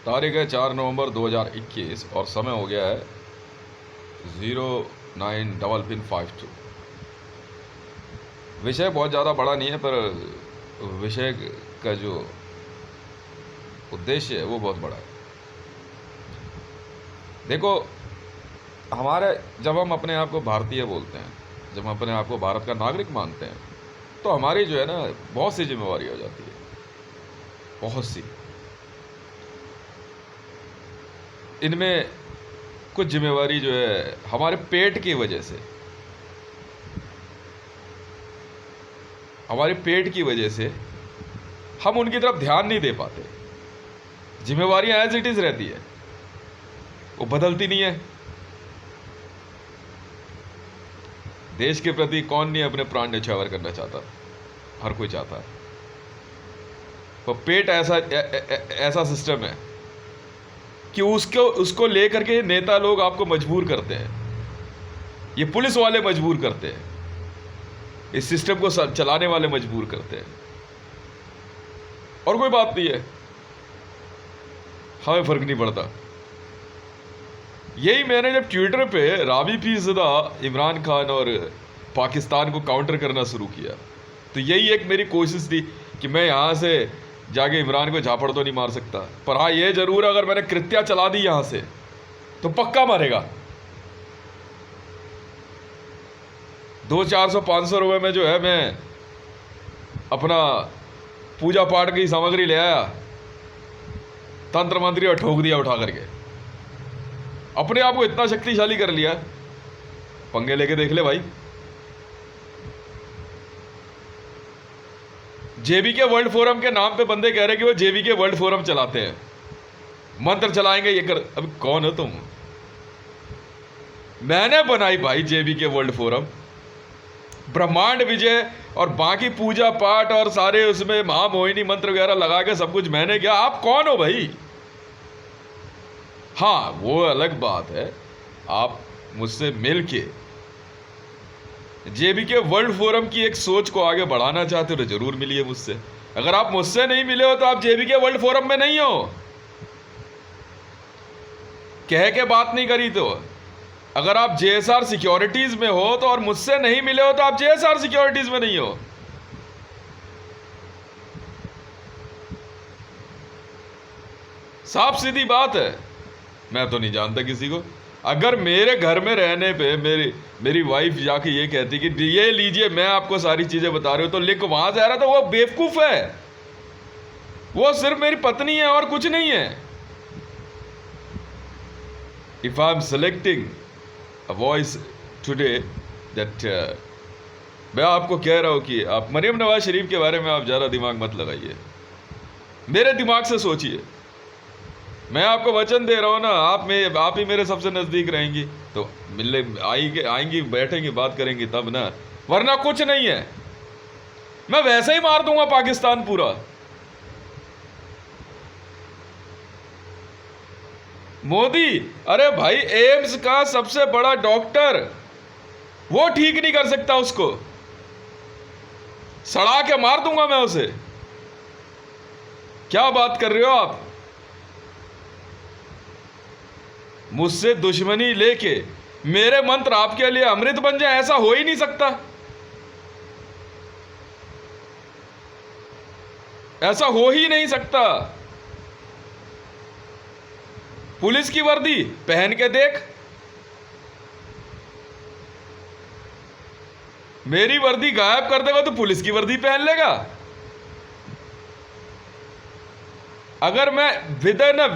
तारीख है 4 नवंबर 2021 और समय हो गया है 09:52। विषय बहुत ज़्यादा बड़ा नहीं है, पर विषय का जो उद्देश्य है वो बहुत बड़ा है। देखो, जब हम अपने आप को भारतीय बोलते हैं, जब हम अपने आप को भारत का नागरिक मानते हैं, तो हमारी जो है ना बहुत सी जिम्मेवारी हो जाती है, बहुत सी। इनमें कुछ जिम्मेवारी जो है हमारे पेट की वजह से, हमारे पेट की वजह से हम उनकी तरफ ध्यान नहीं दे पाते। जिम्मेवारियां एज इट इज रहती है, वो बदलती नहीं है। देश के प्रति कौन नहीं अपने प्राण न्यौछावर करना चाहता, हर कोई चाहता है। तो पेट ऐसा सिस्टम है कि उसको लेकर के नेता लोग आपको मजबूर करते हैं, ये पुलिस वाले मजबूर करते हैं, इस सिस्टम को चलाने वाले मजबूर करते हैं, और कोई बात नहीं है, हमें फर्क नहीं पड़ता। यही मैंने जब ट्विटर पे रावी पीरज़ादा इमरान खान और पाकिस्तान को काउंटर करना शुरू किया, तो यही एक मेरी कोशिश थी कि मैं यहाँ से जाके इमरान को झापड़ तो नहीं मार सकता, पर हाँ ये जरूर, अगर मैंने कृत्या चला दी यहाँ से तो पक्का मारेगा। 200-400-500 रुपये में जो है मैं अपना पूजा पाठ की सामग्री ले आया, तंत्र मंत्री और ठोक दिया उठा करके, अपने आप को इतना शक्तिशाली कर लिया। पंगे लेके देख ले भाई। जेबीके वर्ल्ड फोरम के नाम पे बंदे कह रहे कि वो जेबीके वर्ल्ड फोरम चलाते हैं, मंत्र चलाएंगे, ये कर। अब कौन हो तुम? मैंने बनाई भाई जेबीके वर्ल्ड फोरम, ब्रह्मांड विजय और बाकी पूजा पाठ और सारे उसमें महामोहिनी मंत्र वगैरह लगा के सब कुछ मैंने किया। आप कौन हो भाई? हाँ, वो अलग बात है, आप मुझसे मिलके जेबीके वर्ल्ड फोरम की एक सोच को आगे बढ़ाना चाहते हो तो जरूर मिलिए मुझसे। अगर आप मुझसे नहीं मिले हो तो आप जेबीके वर्ल्ड फोरम में नहीं हो। कह के बात नहीं करी तो। अगर आप जेएसआर सिक्योरिटीज में हो तो, और मुझसे नहीं मिले हो तो आप जेएसआर सिक्योरिटीज में नहीं हो। साफ सीधी बात है। मैं तो नहीं जानता किसी को। अगर मेरे घर में रहने पे मेरी वाइफ जाके ये कहती कि ये लीजिए मैं आपको सारी चीजें बता रही हूं, तो लिख वहां से आ रहा, तो वो बेवकूफ है। वो सिर्फ मेरी पत्नी है और कुछ नहीं है। If I am selecting a voice today that, मैं आपको कह रहा हूं कि आप मरियम नवाज शरीफ के बारे में आप ज्यादा दिमाग मत लगाइए, मेरे दिमाग से सोचिए। मैं आपको वचन दे रहा हूं ना, आप ही मेरे सबसे नजदीक रहेंगी तो मिलने आएंगी, बैठेंगी, बात करेंगी तब ना, वरना कुछ नहीं है। मैं वैसे ही मार दूंगा पाकिस्तान पूरा। मोदी, अरे भाई एम्स का सबसे बड़ा डॉक्टर, वो ठीक नहीं कर सकता, उसको सड़ा के मार दूंगा मैं उसे। क्या बात कर रहे हो आप? मुझसे दुश्मनी लेके मेरे मंत्र आपके लिए अमृत बन जाए, ऐसा हो ही नहीं सकता। ऐसा हो ही नहीं सकता। पुलिस की वर्दी पहन के देख, मेरी वर्दी गायब कर देगा तो पुलिस की वर्दी पहन लेगा। अगर मैं विद इन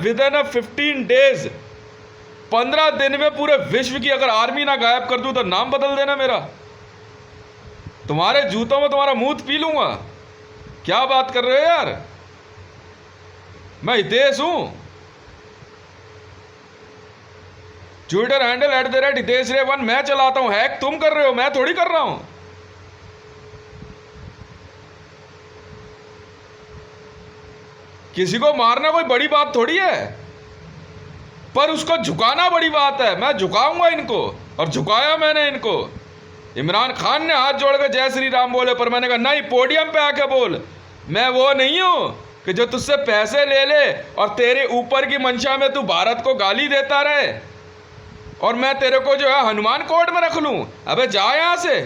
15 डेज, 15 दिन में पूरे विश्व की अगर आर्मी ना गायब कर दूं तो नाम बदल देना मेरा। तुम्हारे जूतों में तुम्हारा मुंह पी लूंगा। क्या बात कर रहे हो यार? मैं हितेश हूं। ट्विटर हैंडल @HiteshRay1 मैं चलाता हूं। हैक तुम कर रहे हो, मैं थोड़ी कर रहा हूं। किसी को मारना कोई बड़ी बात थोड़ी है, पर उसको झुकाना बड़ी बात है। मैं झुकाऊंगा इनको, और झुकाया मैंने इनको। इमरान खान ने हाथ जोड़ के जय श्री राम बोले, पर मैंने कहा नहीं, पोडियम पे आके बोल। मैं वो नहीं हूं कि जो तुझसे पैसे ले ले और तेरे ऊपर की मंशा में तू भारत को गाली देता रहे और मैं तेरे को जो है हनुमान कोर्ट में रख लूं? अबे जा यहां से।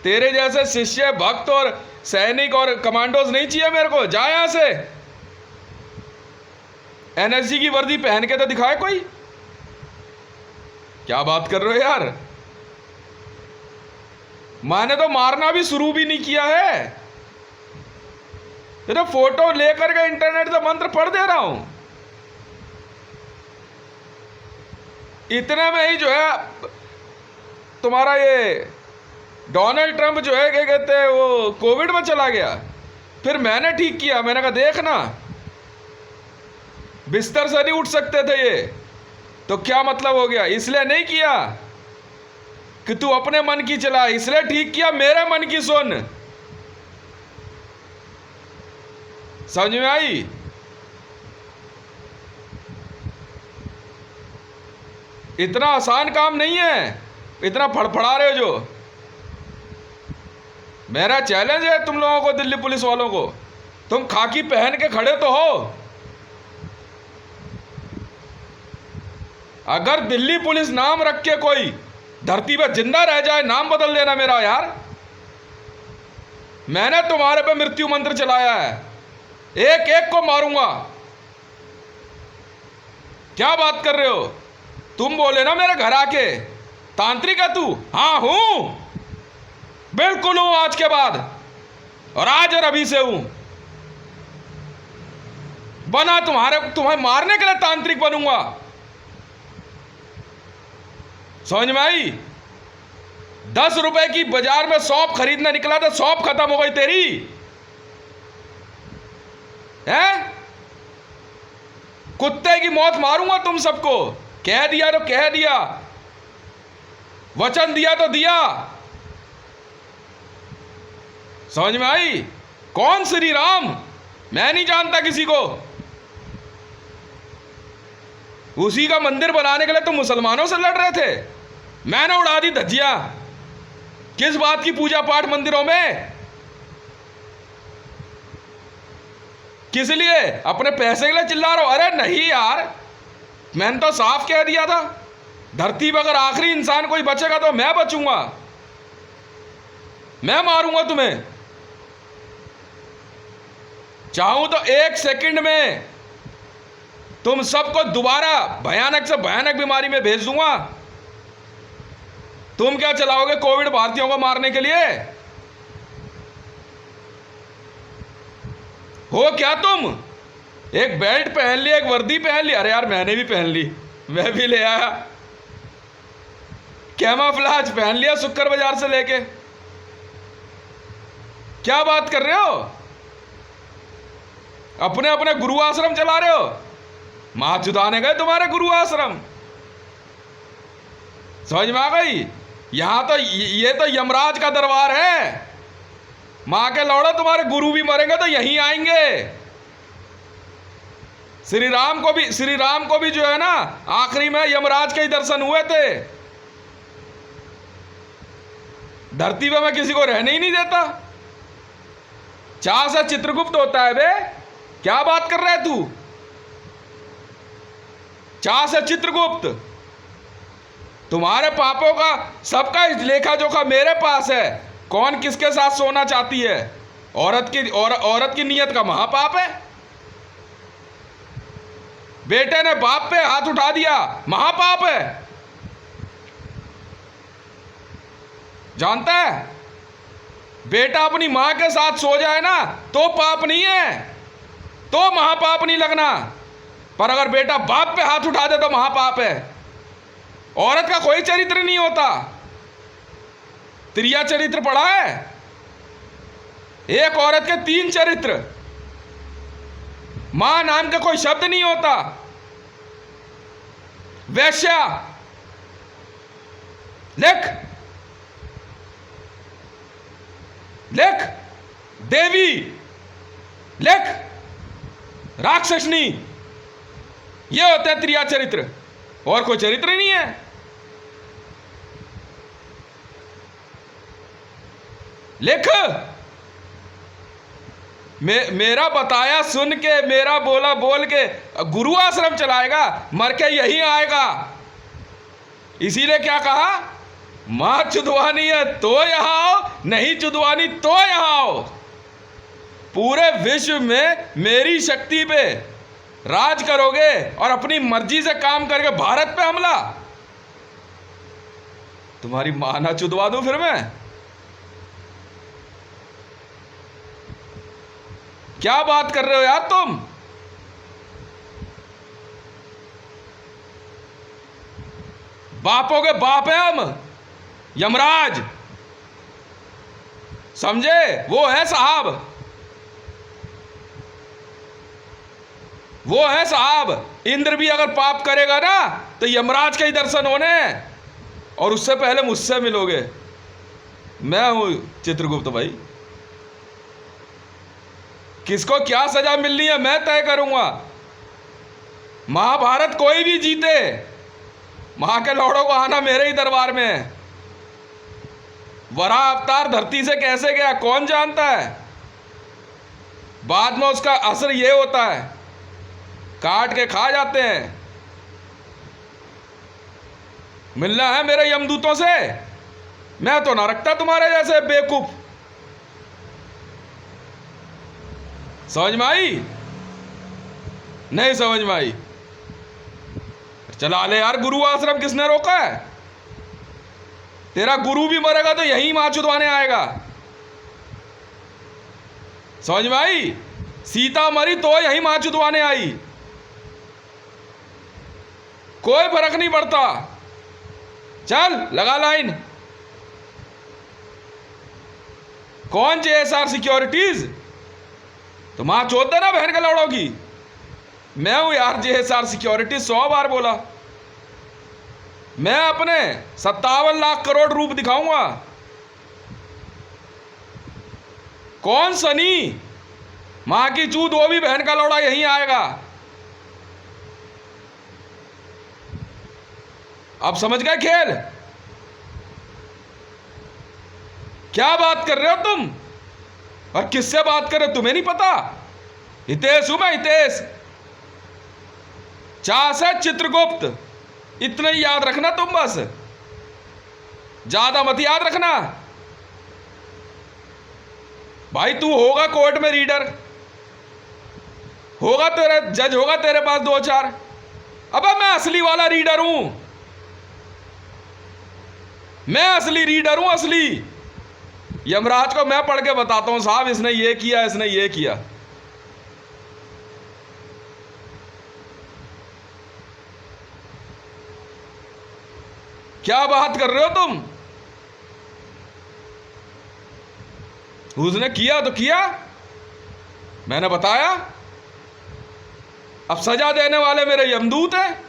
तेरे जैसे शिष्य, भक्त और सैनिक और कमांडोज नहीं चाहिए मेरे को। जा यहां से। एनएसजी की वर्दी पहन के तो दिखाए कोई। क्या बात कर रहे हो यार? मैंने तो मारना भी शुरू भी नहीं किया है, तेरा फोटो लेकर के इंटरनेट से मंत्र पढ़ दे रहा हूं। इतने में ही जो है तुम्हारा ये डोनाल्ड ट्रंप जो है क्या कहते हैं वो कोविड में चला गया। फिर मैंने ठीक किया, मैंने कहा देखना बिस्तर से नहीं उठ सकते थे ये, तो क्या मतलब हो गया? इसलिए नहीं किया कि तू अपने मन की चला, इसलिए ठीक किया मेरे मन की सुन। समझ में आई? इतना आसान काम नहीं है, इतना फड़फड़ा रहे हो जो। मेरा चैलेंज है तुम लोगों को, दिल्ली पुलिस वालों को, तुम खाकी पहन के खड़े तो हो। अगर दिल्ली पुलिस नाम रख के कोई धरती पे जिंदा रह जाए, नाम बदल देना मेरा यार। मैंने तुम्हारे पे मृत्यु मंत्र चलाया है, एक एक को मारूंगा। क्या बात कर रहे हो? तुम बोले ना मेरे घर आके तांत्रिक है तू? हाँ हूं, बिल्कुल हूं आज के बाद, और आज और अभी से हूं। बना तुम्हें मारने के लिए तांत्रिक बनूंगा। समझ में आई? 10 रुपए की बाजार में सौंफ खरीदने निकला तो सौंफ खत्म हो गई तेरी है। कुत्ते की मौत मारूंगा तुम सबको। कह दिया तो कह दिया, वचन दिया तो दिया। समझ में आई? कौन श्री राम? मैं नहीं जानता किसी को। उसी का मंदिर बनाने के लिए तुम मुसलमानों से लड़ रहे थे। मैंने उड़ा दी धज्जियां। किस बात की पूजा पाठ मंदिरों में? किस लिए? अपने पैसे के लिए चिल्ला रहे हो? अरे नहीं यार, मैंने तो साफ कह दिया था, धरती पर अगर आखिरी इंसान कोई बचेगा तो मैं बचूंगा, मैं मारूंगा तुम्हें। चाहूं तो 1 सेकंड में तुम सबको दोबारा भयानक से भयानक बीमारी में भेज दूंगा। तुम क्या चलाओगे कोविड भारतीयों को मारने के लिए? हो क्या तुम? एक बेल्ट पहन ली, एक वर्दी पहन ली। अरे यार मैंने भी पहन ली, मैं भी ले आया। कैमोफ्लेज पहन लिया शुक्र बाजार से लेके। क्या बात कर रहे हो? अपने अपने गुरु आश्रम चला रहे हो। मां चुदाने गए तुम्हारे गुरु आश्रम। समझ में आ गई? यहां तो ये तो यमराज का दरबार है। मां के लौड़ो, तुम्हारे गुरु भी मरेंगे तो यहीं आएंगे। श्री राम को भी जो है ना आखिरी में यमराज के ही दर्शन हुए थे। धरती पे मैं किसी को रहने ही नहीं देता। चाह से चित्रगुप्त होता है बे। क्या बात कर रहा है तू? चाह से चित्रगुप्त। तुम्हारे पापों का सबका लेखा जोखा मेरे पास है। कौन किसके साथ सोना चाहती है? औरत की नियत का महापाप है। बेटे ने बाप पे हाथ उठा दिया, महापाप है। जानता है? बेटा अपनी मां के साथ सो जाए ना तो पाप नहीं है, तो महापाप नहीं लगना। पर अगर बेटा बाप पे हाथ उठा दे तो महापाप है। औरत का कोई चरित्र नहीं होता। त्रिया चरित्र पढ़ा है? एक औरत के 3 चरित्र। मां नाम का कोई शब्द नहीं होता। वैश्या लिख, लिख, देवी लिख, राक्षसनी, ये होते हैं त्रिया चरित्र। और कोई चरित्र नहीं है। लिख। मेरा बताया सुन के, मेरा बोला बोल के गुरु आश्रम चलाएगा, मर के यही आएगा। इसीलिए क्या कहा, मां चुदवानी है तो यहां आओ, नहीं चुदवानी तो यहां आओ। पूरे विश्व में मेरी शक्ति पे राज करोगे और अपनी मर्जी से काम करके भारत पे हमला, तुम्हारी मां ना चुदवा दूं फिर मैं? क्या बात कर रहे हो यार तुम? बापों के बाप है हम, यमराज, समझे? वो है साहब, वो है साहब। इंद्र भी अगर पाप करेगा ना तो यमराज के ही दर्शन होने हैं, और उससे पहले मुझसे मिलोगे। मैं हूं चित्रगुप्त भाई। किसको क्या सजा मिलनी है मैं तय करूंगा। महाभारत कोई भी जीते, मां के लौड़ों को आना मेरे ही दरबार में है। वराह अवतार धरती से कैसे गया कौन जानता है? बाद में उसका असर ये होता है, काट के खा जाते हैं। मिलना है मेरे यमदूतों से, मैं तो ना रखता तुम्हारे जैसे बेवकूफ। समझ में आई? नहीं समझ में आई? चला ले यार, गुरु आश्रम किसने रोका है? तेरा गुरु भी मरेगा तो यही मां चुदवाने आएगा। समझ में आई? सीता मरी तो यही मां चुदवाने आई, कोई फर्क नहीं पड़ता। चल लगा लाइन। कौन JSR सिक्योरिटीज? तो मां चोद देना बहन के लौड़ों की। मैं हूं यार JSR सिक्योरिटी, 100 बार बोला। मैं अपने 57 लाख करोड़ रूप दिखाऊंगा। कौन सनी? मां की चूत, वो भी बहन का लौड़ा यहीं आएगा। अब समझ गए खेल? क्या बात कर रहे हो तुम? और किससे बात कर रहे हो तुम्हें नहीं पता? हितेश हूं मैं, हितेश। चा से चित्रगुप्त, इतना ही याद रखना तुम, बस ज्यादा मत याद रखना। भाई तू होगा कोर्ट में रीडर, होगा तेरे जज, होगा तेरे पास 2-4। अबे मैं असली वाला रीडर हूं, मैं असली रीडर हूं, असली। यमराज को मैं पढ़ के बताता हूं, साहब इसने ये किया, इसने ये किया। क्या बात कर रहे हो तुम? उसने किया तो किया, मैंने बताया। अब सजा देने वाले मेरे यमदूत हैं।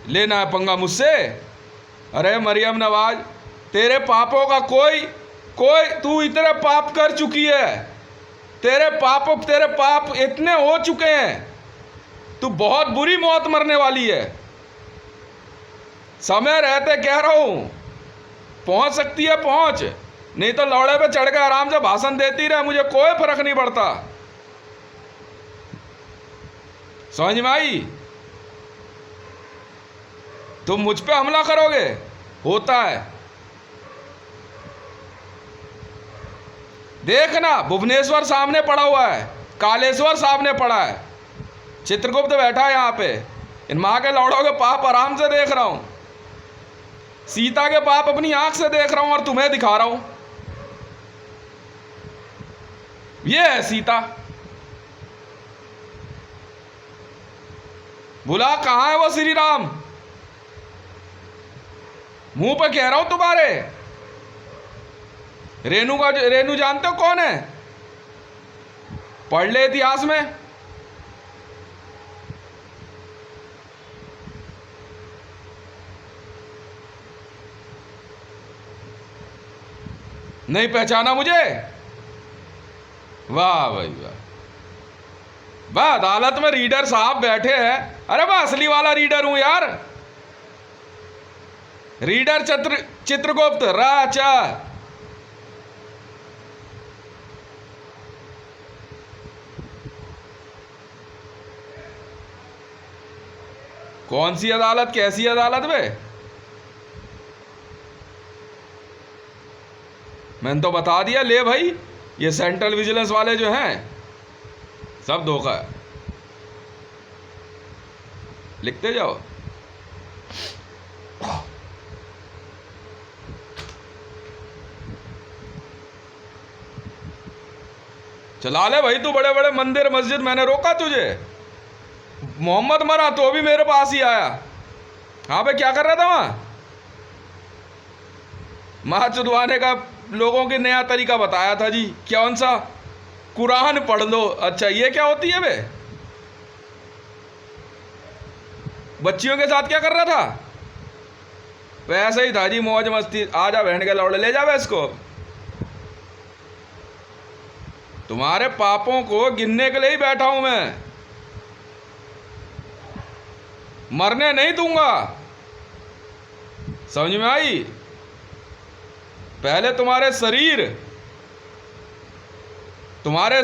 लेना है पंगा मुझसे? अरे मरियम नवाज, तेरे पापों का कोई तू इतने पाप कर चुकी है, तेरे पाप इतने हो चुके हैं, तू बहुत बुरी मौत मरने वाली है। समय रहते कह रहा हूं, पहुंच सकती है पहुंच, नहीं तो लौड़े पे चढ़ के आराम से भाषण देती रहे, मुझे कोई फर्क नहीं पड़ता। समझ में आई? तुम मुझ पे हमला करोगे, होता है। देखना, भुवनेश्वर सामने पड़ा हुआ है, कालेश्वर सामने पड़ा है, चित्रगुप्त बैठा है यहां पे। इन मां के लौड़ों के पाप आराम से देख रहा हूं, सीता के पाप अपनी आंख से देख रहा हूं और तुम्हें दिखा रहा हूं। ये है सीता। बोला कहां है वो श्री राम? मुंह पे कह रहा हूं तुम्हारे। रेणु जानते हो कौन है? पढ़ ले इतिहास में। नहीं पहचाना मुझे? वाह भाई वाह, वाह। अदालत में रीडर साहब बैठे हैं। अरे मैं असली वाला रीडर हूं यार। रीडर चित्रगुप्त राचा। कौन सी अदालत, कैसी अदालत बे? मैंने तो बता दिया। ले भाई, ये सेंट्रल विजिलेंस वाले जो हैं सब धोखा है। लिखते जाओ। चला ले भाई तू बड़े बड़े मंदिर मस्जिद, मैंने रोका तुझे? मोहम्मद मरा तो भी मेरे पास ही आया। हाँ भाई, क्या कर रहा था वहां? माँ चुदवाने का लोगों के नया तरीका बताया था जी। कौन सा? कुरान पढ़ लो। अच्छा, ये क्या होती है बे? बच्चियों के साथ क्या कर रहा था? वैसे ही था जी, मौज मस्ती। आजा बहन के लौड़े, ले जावे इसको। तुम्हारे पापों को गिनने के लिए ही बैठा हूं मैं, मरने नहीं दूंगा। समझ में आई? पहले तुम्हारे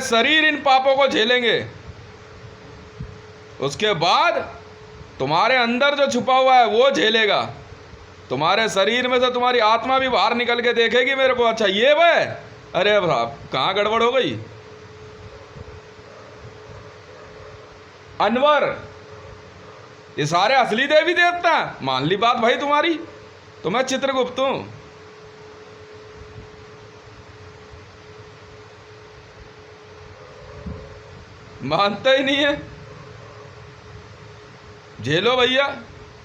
शरीर इन पापों को झेलेंगे, उसके बाद तुम्हारे अंदर जो छुपा हुआ है वो झेलेगा। तुम्हारे शरीर में से तुम्हारी आत्मा भी बाहर निकल के देखेगी मेरे को। अच्छा ये भाई, अरे बाप, कहाँ गड़बड़ हो गई? अनवर, ये सारे असली देवी देवता हैं। मान ली बात भाई तुम्हारी, तो मैं चित्रगुप्त हूं। मानता ही नहीं है। झेलो भैया,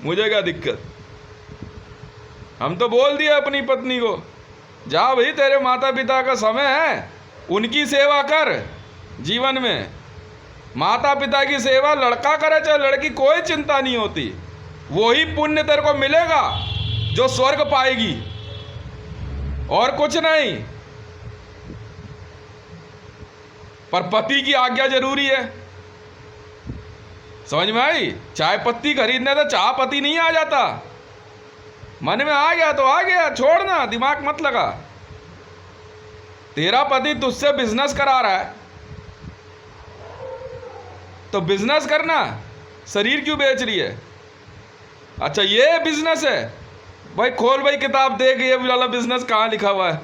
मुझे क्या दिक्कत। हम तो बोल दिया अपनी पत्नी को, जा भाई, तेरे माता पिता का समय है, उनकी सेवा कर। जीवन में माता पिता की सेवा लड़का करे चाहे लड़की, कोई चिंता नहीं होती। वही पुण्य तेरे को मिलेगा जो स्वर्ग पाएगी, और कुछ नहीं। पर पति की आज्ञा जरूरी है। समझ में आई? चाय पत्ती खरीदने तो चाह पत्ती नहीं आ जाता। मन में आ गया तो आ गया, छोड़ना, दिमाग मत लगा। तेरा पति तुझसे बिजनेस करा रहा है तो बिजनेस करना, शरीर क्यों बेच रही है? अच्छा ये बिजनेस है भाई, खोल भाई किताब, देख ये वाला बिजनेस कहाँ लिखा हुआ है।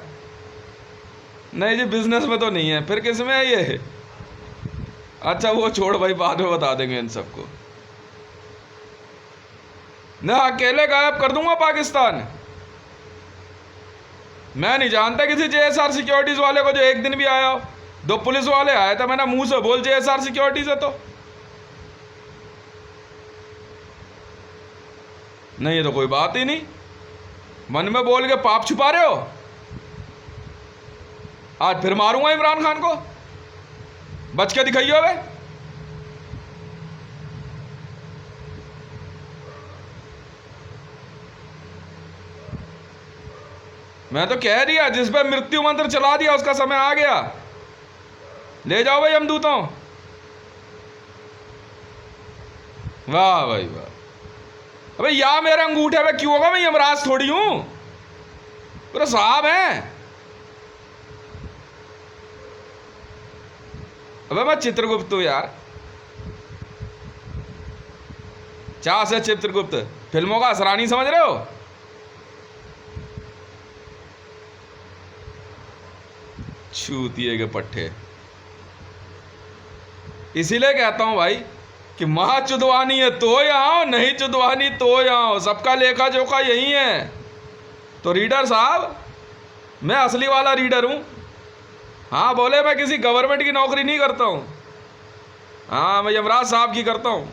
नहीं जी, बिजनेस में तो नहीं है, फिर किस में है ये? अच्छा वो छोड़ भाई, बाद में बता देंगे इन सबको। ना अकेले गायब कर दूंगा पाकिस्तान। मैं नहीं जानता किसी जेएसआर सिक्योरिटीज वाले को जो एक दिन भी आया हो। 2 पुलिस वाले आए थे, मैंने मुंह से बोल जेएसआर सिक्योरिटीज है तो नहीं, ये तो कोई बात ही नहीं। मन में बोल के पाप छुपा रहे हो। आज फिर मारूंगा इमरान खान को, बच के दिखाइए वे। मैं तो कह दिया, जिस पे मृत्यु मंत्र चला दिया उसका समय आ गया। ले जाओ भाई यमदूतों। वाह भाई वाह। अबे या मेरा अंगूठे पे क्यों होगा? मैं यमराज थोड़ी हूं, पूरा साहब है। अबे मैं चित्रगुप्त हूं यार। चाह से चित्रगुप्त, फिल्मों का असरानी समझ रहे हो? छूतिए के पट्टे। इसीलिए कहता हूं भाई कि मां चुदवानी है तो यहाँ, नहीं चुदवानी तो यहाँ, सबका लेखा जोखा यही है। तो रीडर साहब, मैं असली वाला रीडर हूं। हाँ बोले, मैं किसी गवर्नमेंट की नौकरी नहीं करता हूं। हाँ, मैं यमराज साहब की करता हूं।